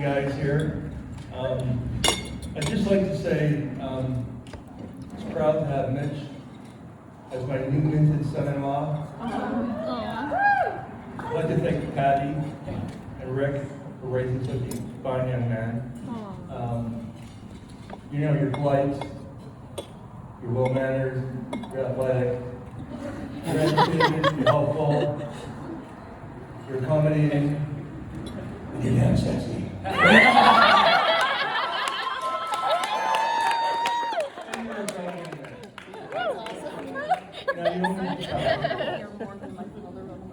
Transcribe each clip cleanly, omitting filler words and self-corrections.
guys here. I'd just like to say, I'm proud to have Mitch as my new minted son-in-law. I'd like to thank Patty and Rick for raising such a fine young man. You know, you're polite, you're well-mannered, you're athletic, you're educated, you're helpful, you're accommodating, and you're damn sexy. And you're a grown man. Now, you don't need to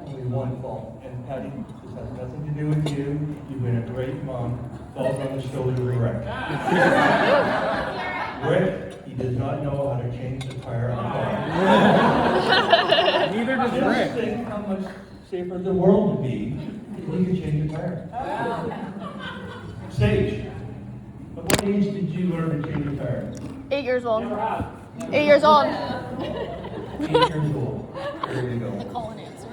only one fault, and Patty, this has nothing to do with you. You've been a great mom. Falls on the shoulder of Rick. Rick, he does not know how to change the tire on the car. Neither does Just Rick. think how much safer the world would be if we could change the tire. Sage, at what age did you learn to change a tire? 8 years old. 8 years old. 8 years old. There we go. Call and answer.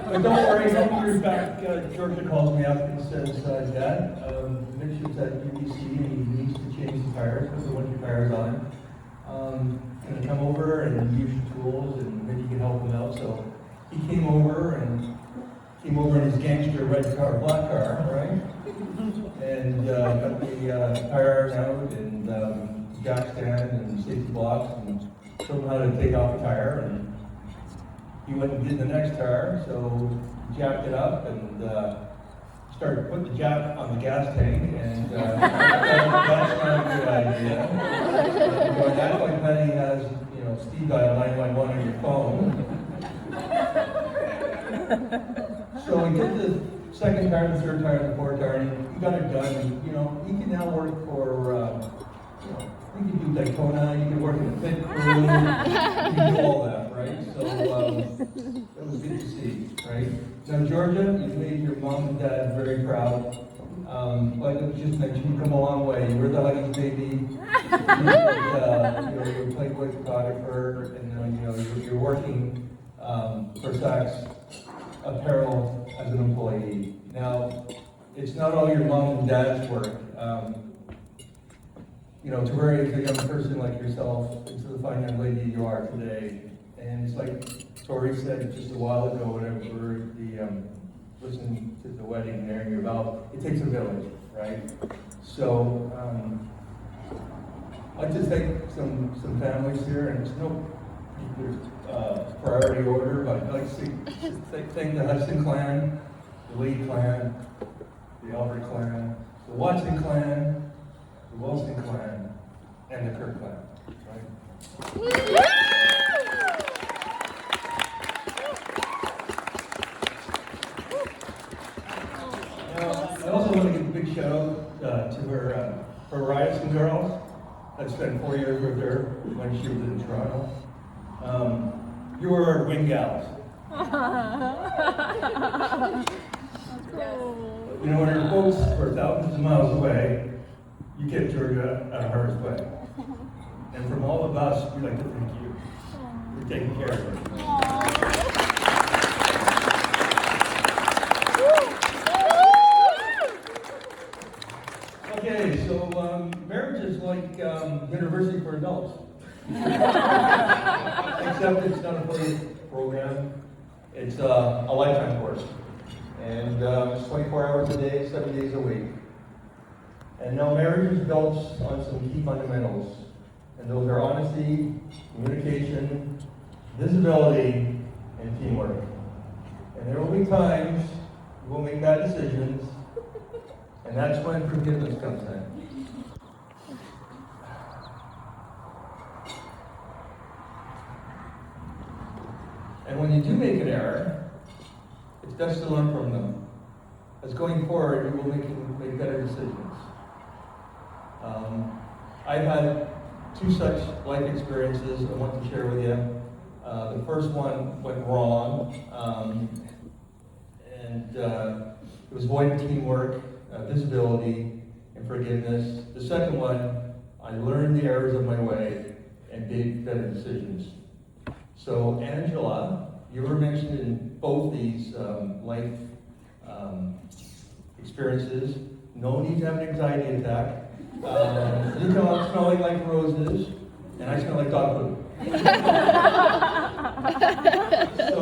But don't worry, a couple years back, Georgia calls me up and says, Dad, Mitch is at UBC and he needs to change the tires, put the winter tires on. Can I come over and use your tools and maybe you can help him out? So he came over in his gangster red car, black car, right? And got the tires out and jack stand and safety blocks and showed him how to take off the tire. And he went and did the next tire, so jacked it up and started putting the jack on the gas tank, and that's not a good idea. That's like Penny has, Steve dial 911 on your phone. So we did the second tire, the third tire, the fourth tire, and he got it done. And, he can now work for, you can do Daytona, you can work in the pit crew, you can do all that, right? So that was good to see, right? Now, Georgia, you've made your mom and dad very proud. Like I just mentioned, you've come a long way. You were the Huggies baby. You're a Playboy photographer, and you're working for Saks Apparel as an employee. Now, it's not all your mom and dad's work. To raise a young person like yourself into the fine young lady you are today. And it's like Tori said just a while ago, whenever we were listening to the wedding there in your vow, it takes a village, right? So I'd just thank some families here, and there's no priority order, but I'd like to thank the Hudson clan, the Lee clan, the Albert clan, the Watson clan, the Wilson clan, and the Kirk clan, right? Now, I also want to give a big shout out to her Ryerson girls. I spent 4 years with her when she was in Toronto. You were our wing gals. When her folks were thousands of miles away, you kept Georgia out of harm's way. And from all of us, we'd like to thank you for taking care of her. Okay, so marriage is like university for adults. Except it's not a 4-year program, it's a lifetime course. And it's 24 hours a day, 7 days a week. And now marriage is built on some key fundamentals. And those are honesty, communication, visibility, and teamwork. And there will be times we'll make bad decisions, and that's when forgiveness comes in. And when you do make an error, it's best to learn from them. As going forward, you will make better decisions. I've had 2 such life experiences I want to share with you. The first one went wrong, and it was void teamwork, visibility, and forgiveness. The second one, I learned the errors of my way and made better decisions. So, Angela, you were mentioned in both these life experiences. No need to have an anxiety attack. You know, I'm smelling like roses, and I smell like dog poop. So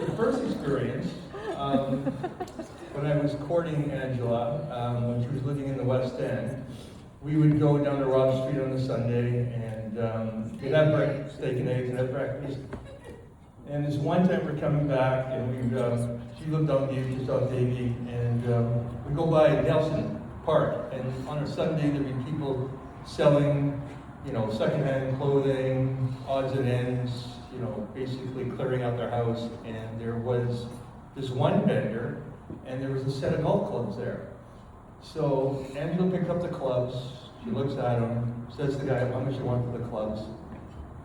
the first experience, when I was courting Angela, when she was living in the West End, we would go down to Robb Street on a Sunday and we'd have steak and eggs and have breakfast. And this one time we're coming back and she lived on View, just off Davie, and we go by Nelson Park, and on a Sunday there'd be people selling, you know, secondhand clothing, odds and ends, you know, basically clearing out their house. And there was this one vendor, and there was a set of golf clubs there. So Angela picked up the clubs, she looks at them, says to the guy, how much you want for the clubs?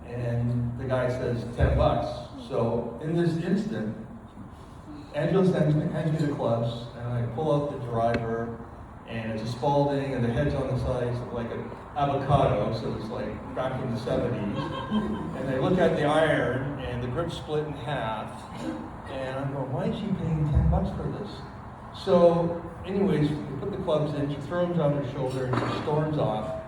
And the guy says, $10. So in this instant, Angela hands me the clubs, and I pull out the driver, and it's a Spalding, and the head's on the sides like an avocado, so it's like back in the 70s. And I look at the iron, and the grip's split in half, and I'm going, why is she paying $10 for this? So anyways, we put the clubs in, she throws them on her shoulder, and she storms off,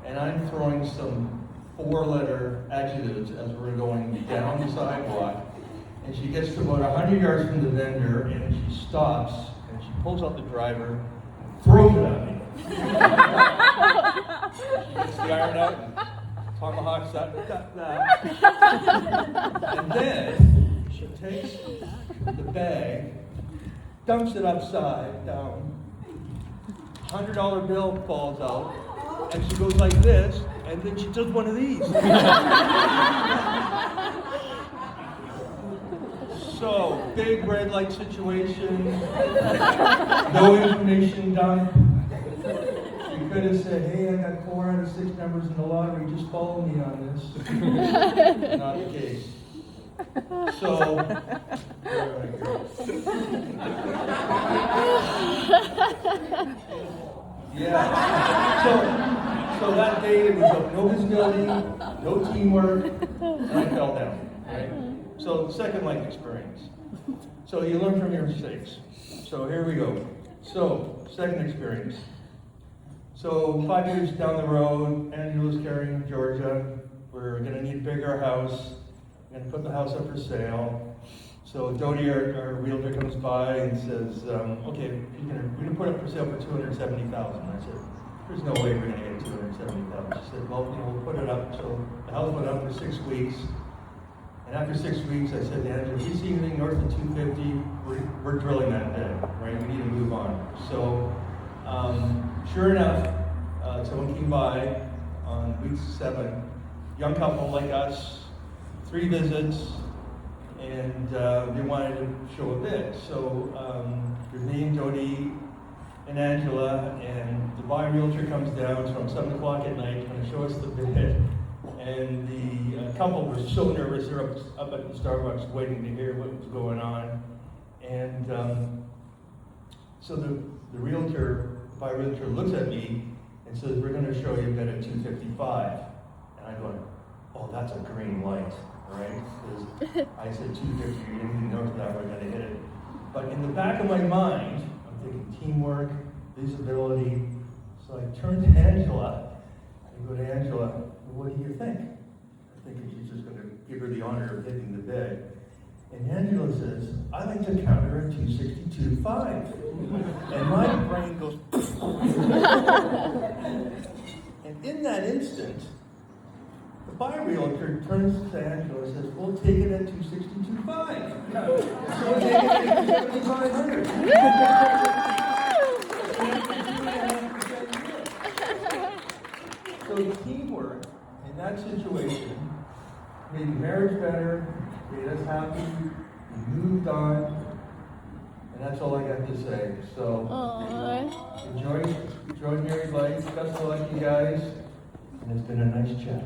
and I'm throwing some 4-letter adjectives as we're going down the sidewalk. And she gets to about 100 yards from the vendor, and she stops, and she pulls out the driver, and throws it at me. Gets the iron out, and tomahawks that. And then she takes the bag, dumps it upside down, $100 bill falls out, and she goes like this, and then she does one of these. So, big red light situation, no information dump. You could have said, hey, I got 4 out of 6 numbers in the lottery, just follow me on this. Not the case. So, where do I go? Yeah. So that day it was no visibility, no teamwork, and I fell down. Right? So second life experience. So you learn from your mistakes. So here we go. So second experience. So 5 years down the road, Angela's carrying Georgia. We're going to need a bigger house. We're going to put the house up for sale. So Dodie, our realtor, comes by and says, okay, we're going to put it up for sale for $270,000. I said, there's no way we're going to get $270,000. She said, well, we'll put it up. So the house went up for 6 weeks. And after 6 weeks, I said to Angela, if we see anything north of 250, we're drilling that bed, right? We need to move on. So sure enough, someone came by on week 7, young couple like us, 3 visits, and they wanted to show a bid. So there's me and Jody and Angela, and the buyer realtor comes down from 7 o'clock at night, going to show us the bid. And the couple were so nervous, they're up at the Starbucks waiting to hear what was going on. And so the buyer realtor looks at me and says, we're going to show you a bid at 255. And I go, oh, that's a green light, right? Because I said 250, anything north of that, we're going to hit it. But in the back of my mind, I'm thinking teamwork, visibility. So I turn to Angela and go to Angela, what do you think? I'm thinking she's just going to give her the honor of hitting the bid. And Angela says, I like to counter at 262.5. And my brain goes, and in that instant, the buyer realtor turns to Angela and says, we'll take it at 262.5. So we'll take it at 7,500. So teamwork in that situation made marriage better, made us happy, we moved on, and that's all I got to say. So enjoy married life, best of luck you guys, and it's been a nice chat.